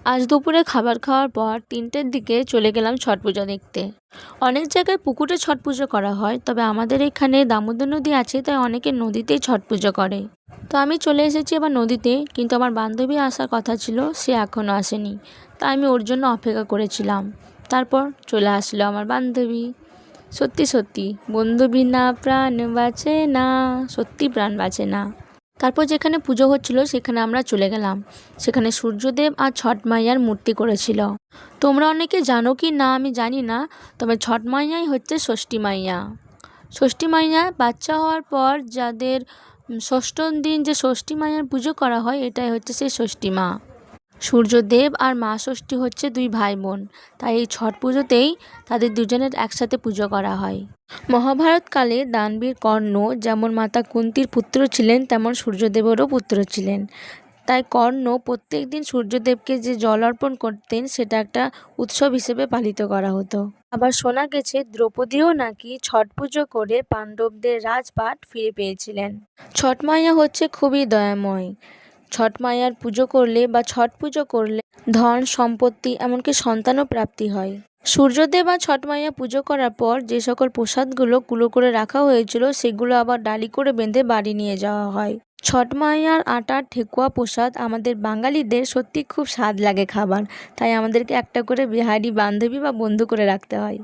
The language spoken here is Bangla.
আজ দুপুরে খাবার খাওয়ার পর ৩টের দিকে চলে গেলাম ছট পূজা দেখতে। অনেক জায়গায় পুকুরে ছট পুজো করা হয়, তবে আমাদের এখানে দামোদর নদী আছে, তাই অনেকে নদীতেই ছট পুজো করে। তো আমি চলে এসেছি আবার নদীতে, কিন্তু আমার বান্ধবী আসার কথা ছিল, সে এখনও আসেনি। তাই আমি ওর জন্য অপেক্ষা করেছিলাম। তারপর চলে আসলো আমার বান্ধবী। সত্যি সত্যি বন্ধু বিনা প্রাণ বাঁচে না, সত্যি প্রাণ বাঁচে না। তারপর যেখানে পুজো হচ্ছিল সেখানে আমরা চলে গেলাম। সেখানে সূর্যদেব আর ছট মাইয়ার মূর্তি করেছিল। তোমরা অনেকে জানো কি না আমি জানি না, তবে ছট মাইয়াই হচ্ছে ষষ্ঠী মাইয়া। ষষ্ঠী মাইয়া বাচ্চা হওয়ার পর যাদের ষষ্ঠ দিন যে ষষ্ঠী মাইয়ার পুজো করা হয়, এটাই হচ্ছে সেই ষষ্ঠী মা। সূর্যদেব আর মা ষষ্ঠী হচ্ছে দুই ভাই বোন, তাই এই ছট পুজোতেই তাদের দুজনের একসাথে পুজো করা হয়। মহাভারতকালে দানবীর কর্ণ যেমন মাতা কুন্তির পুত্র ছিলেন, তেমন সূর্যদেবেরও পুত্র ছিলেন। তাই কর্ণ প্রত্যেক দিন সূর্যদেবকে যে জল অর্পণ করতেন, সেটা একটা উৎসব হিসেবে পালিত করা হতো। আবার শোনা গেছে দ্রৌপদীও নাকি ছট পুজো করে পাণ্ডবদের রাজপাট ফিরে পেয়েছিলেন। ছট মাইয়া হচ্ছে খুবই দয়াময়। ছট মাইয়ার পুজো করলে বা ছট পুজো করলে ধন সম্পত্তি এমনকি সন্তানও প্রাপ্তি হয়। সূর্যদেব আর ছট মাইয়া পুজো করার পর যে সকল প্রসাদগুলো কুলো করে রাখা হয়েছিল, সেগুলো আবার ডালি করে বেঁধে বাড়ি নিয়ে যাওয়া হয়। ছট মাইয়ার আটার ঠেকুয়া প্রসাদ আমাদের বাঙালিদের সত্যি খুব স্বাদ লাগে খাবার, তাই আমাদেরকে একটা করে বিহারি বান্ধবী বা বন্ধু করে রাখতে হয়।